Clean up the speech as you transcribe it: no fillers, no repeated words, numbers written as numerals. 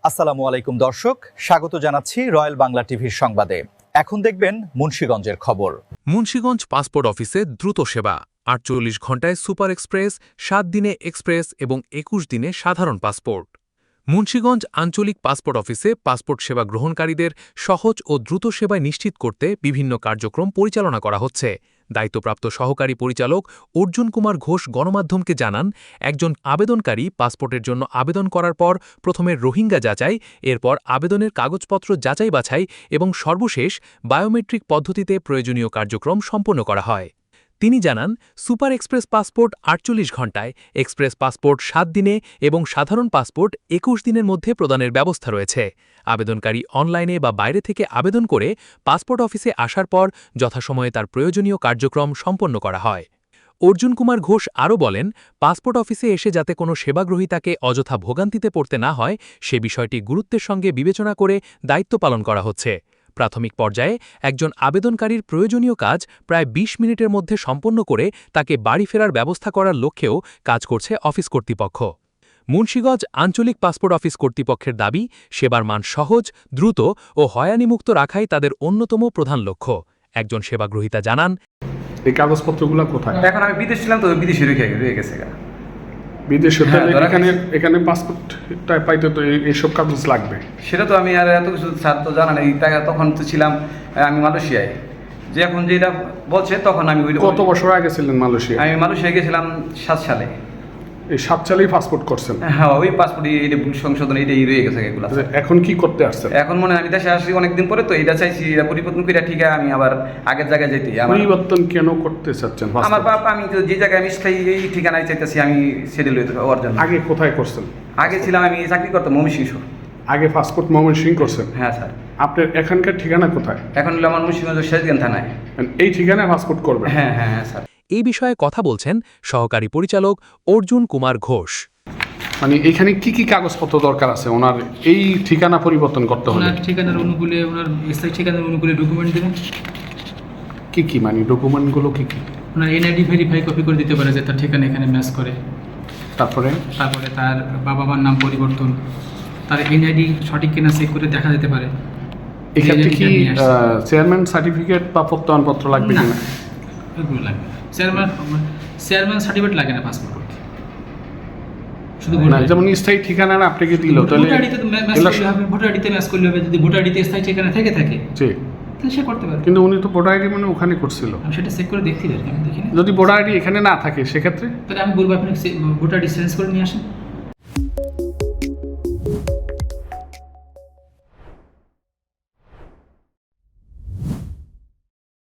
আসসালামু আলাইকুম দর্শক, স্বাগত জানাচ্ছি রয়্যাল বাংলা টিভির সংবাদে। এখন দেখবেন মুন্সিগঞ্জের খবর। মুন্সিগঞ্জ পাসপোর্ট অফিসে দ্রুত সেবা ৪৮ ঘণ্টায় সুপার এক্সপ্রেস, ৭ দিনে এক্সপ্রেস এবং ২১ দিনে সাধারণ পাসপোর্ট। মুন্সিগঞ্জ আঞ্চলিক পাসপোর্ট অফিসে পাসপোর্ট সেবা গ্রহণকারীদের সহজ ও দ্রুত সেবায় নিশ্চিত করতে বিভিন্ন কার্যক্রম পরিচালনা করা হচ্ছে। দায়িত্বপ্রাপ্ত সহকারী পরিচালক অর্জুন কুমার ঘোষ গণমাধ্যমকে জানান, একজন আবেদনকারী পাসপোর্টের জন্য আবেদন করার পর প্রথমে রোহিঙ্গা যাচাই, এরপর আবেদনের কাগজপত্র যাচাই বাছাই এবং সর্বশেষ বায়োমেট্রিক পদ্ধতিতে প্রয়োজনীয় কার্যক্রম সম্পন্ন করা হয়। তিনি জানান, সুপার এক্সপ্রেস পাসপোর্ট ৪৮ ঘণ্টায়, এক্সপ্রেস পাসপোর্ট ৭ দিনে এবং সাধারণ পাসপোর্ট ২১ দিনের মধ্যে প্রদানের ব্যবস্থা রয়েছে। আবেদনকারী অনলাইনে বা বাইরে থেকে আবেদন করে পাসপোর্ট অফিসে আসার পর যথাসময়ে তার প্রয়োজনীয় কার্যক্রম সম্পন্ন করা হয়। অর্জুন কুমার ঘোষ আরও বলেন, পাসপোর্ট অফিসে এসে যাতে কোনো সেবাগ্রহীতাকে অযথা ভোগান্তিতে পড়তে না হয় সে বিষয়টি গুরুত্বের সঙ্গে বিবেচনা করে দায়িত্ব পালন করা হচ্ছে। প্রাথমিক পর্যায়ে একজন আবেদনকারীর প্রয়োজনীয় কাজ প্রায় ২০ মিনিটের মধ্যে সম্পন্ন করে তাকে বাড়ি ফেরার ব্যবস্থা করার লক্ষ্যেও কাজ করছে অফিস কর্তৃপক্ষ। মুন্সিগঞ্জ আঞ্চলিক পাসপোর্ট অফিস কর্তৃপক্ষের দাবি, সেবার মান সহজ, দ্রুত ও হয়রানিমুক্ত রাখাই তাদের অন্যতম প্রধান লক্ষ্য। একজন সেবাগ্রহীতা জানান, এই কাগজপত্রগুলো কোথায়? এখন আমি বিদেশ ছিলাম তো বিদেশে রয়ে গেছে। বিদেশে হ্যাঁ, এখানে পাসপোর্টটা পাইতে তো এইসব কাগজ লাগবে। সেটা তো আমি আর এত কিছু স্যার তো জানা নেই। তখন তো ছিলাম আমি মালয়েশিয়ায়, যে এখন যেটা বলছে তখন আমি কত বছর আগে ছিলেন মালয়েশিয়া? আমি মালয়েশিয়া গেছিলাম ৭ সালে। এই ৭ সালেই পাসপোর্ট করছেন? হ্যাঁ, ওই পাসপোর্ট এটা সংশোধন এটাই রয়ে গেছে এগুলো। এখন কি করতে আসছেন? এখন মনে হয় আমি দেশে আসছি অনেকদিন পরে, তো এটা চাইছি এটা পরিবর্তন করে ঠিক আছে আমি আবার আগের জায়গায় যেতে। পরিবর্তন কেন করতে চাচ্ছেন? আমার বাবা, আমি তো যে জায়গায় আমি স্থায়ী এই ঠিকানায় চাইতেছি আমি সেটেল হওয়ার জন্য। আগে কোথায় করছেন? আগে ছিলাম আমি চাকরি করতাম ময়মনসিংহ। আগে পাসপোর্ট ময়মনসিংহ করছেন? হ্যাঁ স্যার। আপনার এখানকার ঠিকানা কোথায়? এখন হলো আমার মুন্সিগঞ্জ শেরগঞ্জ থানায়। এই ঠিকানায় পাসপোর্ট করবেন? হ্যাঁ হ্যাঁ হ্যাঁ স্যার। এই বিষয়ে কথা বলছেন সহকারী পরিচালক অর্জুন কুমার ঘোষ। মানে এখানে কি কি কাগজপত্র দরকার আছে ওনার এই ঠিকানা পরিবর্তন করতে হলে? ওনার ঠিকানার অনুকূলে, ওনার স্থায়ী ঠিকানার অনুকূলে ডকুমেন্ট দেবেন। কি কি মানে ডকুমেন্টগুলো কি কি? ওনার এনআইডি ভেরিফাই কপি করে দিতে পারে যে তার ঠিকানা এখানে ম্যাচ করে। তারপরে তার বাবা মার নাম পরিবর্তন, তার এনআইডি সঠিক কিনা চেক করে দেখা যেতে পারে। এক্ষেত্রে কি চেয়ারম্যান সার্টিফিকেট বা প্রত্যয়নপত্র লাগবে না, কিনা? এগুলো লাগবে। চেয়ারম্যান সার্টিফিকেট লাগে না পাসপোর্ট করতে, শুধু না, যেমন স্থায়ী ঠিকানা আপনাকে দিল তাহলে ভোটার আইডিতে ম্যাচ করলে হবে। যদি ভোটার আইডিতে স্থায়ী ঠিকানা থেকে থাকে জি, তাহলে সে করতে পারে। কিন্তু উনি তো ভোটার আইডি মানে ওখানে করছিল। আমি সেটা চেক করে দেখতে পারি, আমি দেখিনি। যদি ভোটার আইডি এখানে না থাকে সেক্ষেত্রে তাহলে আমি বলবো আপনি ভোটার আইডি চেঞ্জ করে নিয়ে আসেন।